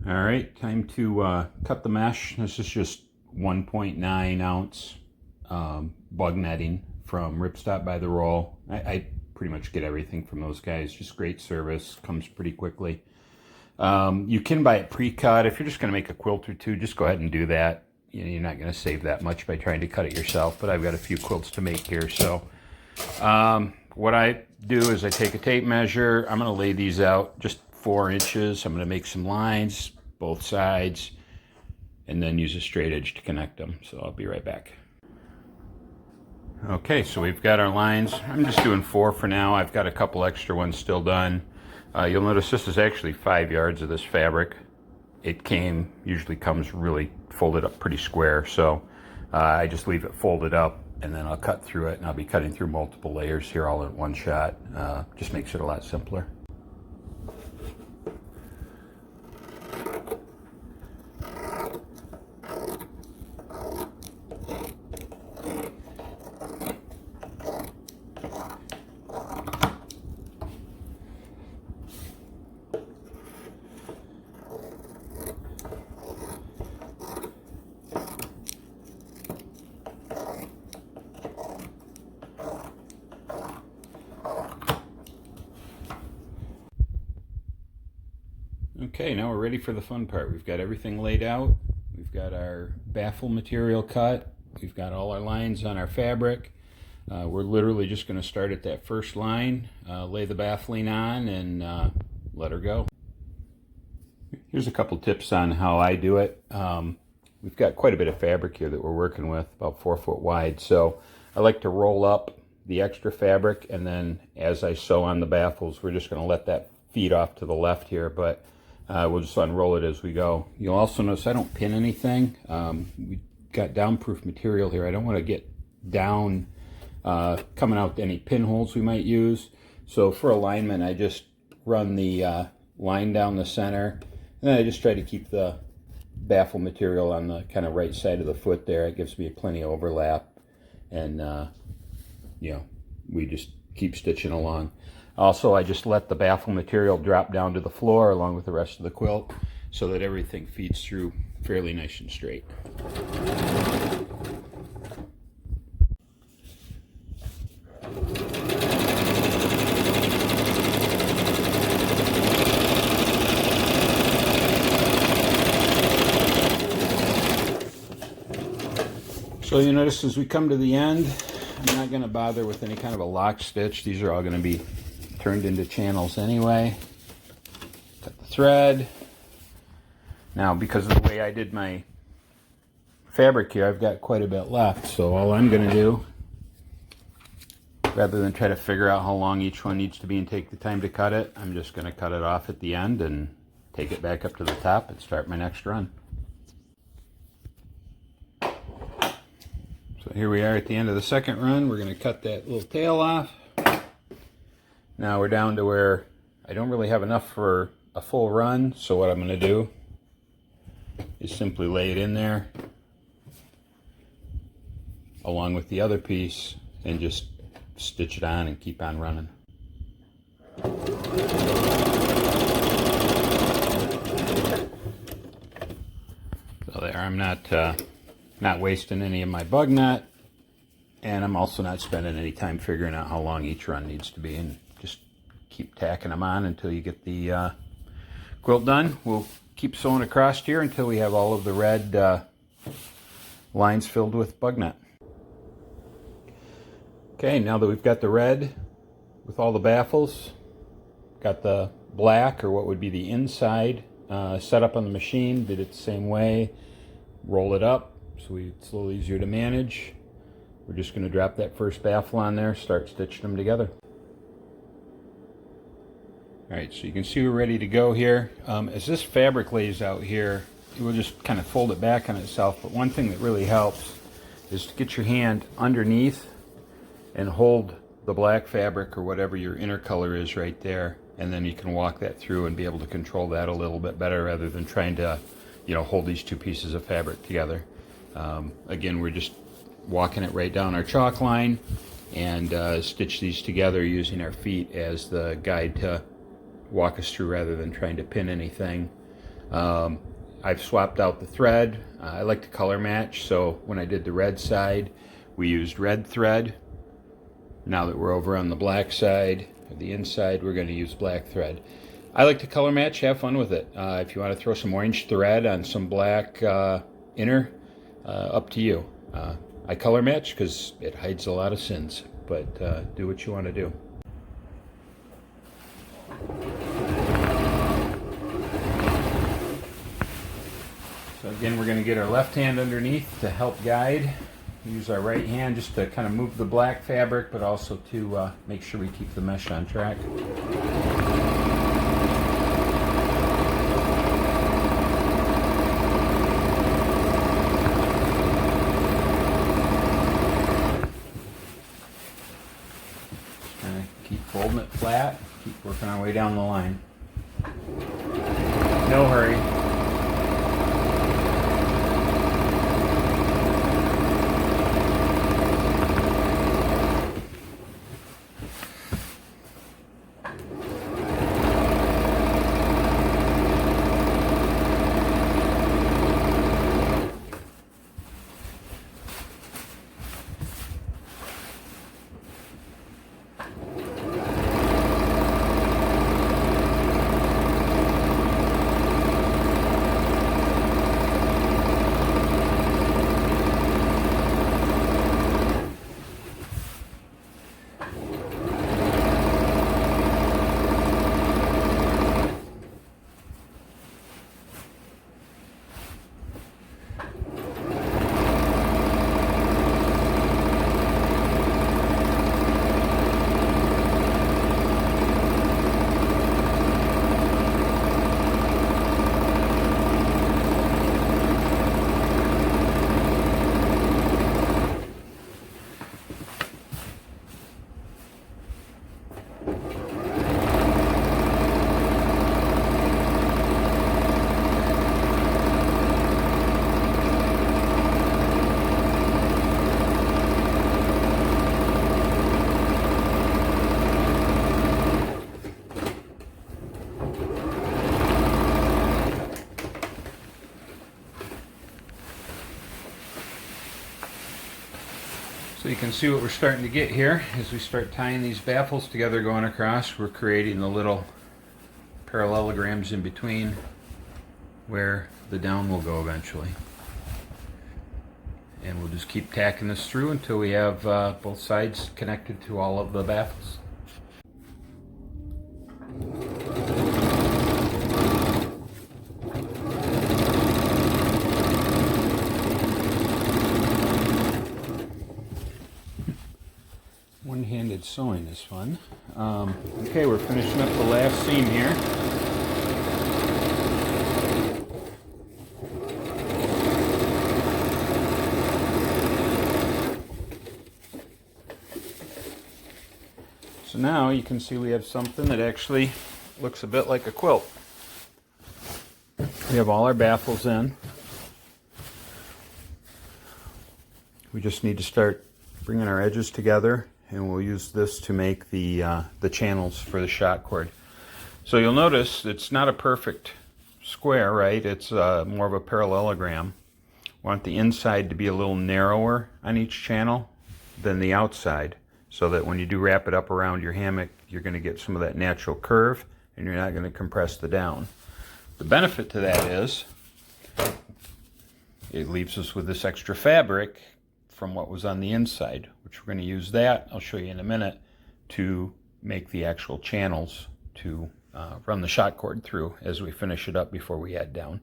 All right, time to cut the mesh. This is just 1.9 ounce bug netting from Ripstop by the roll. I pretty much get everything from those guys. Just great service, comes pretty quickly. You can buy it pre-cut. If you're just going to make a quilt or two, just go ahead and do that. You know, you're not going to save that much by trying to cut it yourself, but I've got a few quilts to make here. So what I do is I take a tape measure. I'm going to lay these out just 4 inches. I'm going to make some lines, both sides, and then use a straight edge to connect them. So I'll be right back. Okay, so we've got our lines. I'm just doing 4 for now. I've got a couple extra ones still done. You'll notice this is actually 5 yards of this fabric. It usually comes really folded up pretty square. So I just leave it folded up and then I'll cut through it, and I'll be cutting through multiple layers here all in one shot. Just makes it a lot simpler. Okay, now we're ready for the fun part. We've got everything laid out. We've got our baffle material cut. We've got all our lines on our fabric. We're literally just going to start at that first line, lay the baffling on, and let her go. Here's a couple tips on how I do it. We've got quite a bit of fabric here that we're working with, about 4 foot wide. So I like to roll up the extra fabric, and then as I sew on the baffles, we're just going to let that feed off to the left here, but we'll just unroll it as we go. You'll also notice I don't pin anything. We got downproof material here. I don't want to get down coming out any pinholes we might use. So for alignment, I just run the line down the center, and then I just try to keep the baffle material on the kind of right side of the foot there. It gives me plenty of overlap, and you know, we just keep stitching along. Also, I just let the baffle material drop down to the floor along with the rest of the quilt so that everything feeds through fairly nice and straight. So you notice as we come to the end, I'm not going to bother with any kind of a lock stitch. These are all going to be turned into channels anyway. Cut the thread. Now, because of the way I did my fabric here, I've got quite a bit left. So all I'm going to do, rather than try to figure out how long each one needs to be and take the time to cut it, I'm just going to cut it off at the end and take it back up to the top and start my next run. So here we are at the end of the second run. We're going to cut that little tail off. Now we're down to where I don't really have enough for a full run, so what I'm going to do is simply lay it in there along with the other piece and just stitch it on and keep on running. So there, I'm not wasting any of my bug net, and I'm also not spending any time figuring out how long each run needs to be, and just keep tacking them on until you get the quilt done. We'll keep sewing across here until we have all of the red lines filled with bug net. Okay, now that we've got the red with all the baffles, got the black, or what would be the inside, set up on the machine, did it the same way, roll it up so it's a little easier to manage. We're just going to drop that first baffle on there, start stitching them together. Alright, so you can see we're ready to go here. As this fabric lays out here, it will just kind of fold it back on itself, but one thing that really helps is to get your hand underneath and hold the black fabric or whatever your inner color is right there, and then you can walk that through and be able to control that a little bit better rather than trying to, you know, hold these two pieces of fabric together. Again, we're just walking it right down our chalk line and stitch these together using our feet as the guide to walk us through rather than trying to pin anything. I've swapped out the thread. I like to color match, so when I did the red side, we used red thread. Now that we're over on the black side, or the inside, we're going to use black thread. I like to color match, have fun with it. If you want to throw some orange thread on some black inner, up to you. I color match because it hides a lot of sins, but do what you want to do. So again, we're going to get our left hand underneath to help guide. Use our right hand just to kind of move the black fabric, but also to make sure we keep the mesh on track. Just kind of keep folding it flat, keep working our way down the line. No hurry. So you can see what we're starting to get here as we start tying these baffles together going across. We're creating the little parallelograms in between where the down will go eventually. And we'll just keep tacking this through until we have both sides connected to all of the baffles. One-handed sewing is fun. Okay, we're finishing up the last seam here. So now you can see we have something that actually looks a bit like a quilt. We have all our baffles in. We just need to start bringing our edges together, and we'll use this to make the channels for the shot cord. So you'll notice it's not a perfect square, right? It's more of a parallelogram. We want the inside to be a little narrower on each channel than the outside, so that when you do wrap it up around your hammock, you're going to get some of that natural curve, and you're not going to compress the down. The benefit to that is it leaves us with this extra fabric from what was on the inside, which we're going to use that, I'll show you in a minute, to make the actual channels to run the shot cord through as we finish it up before we add down.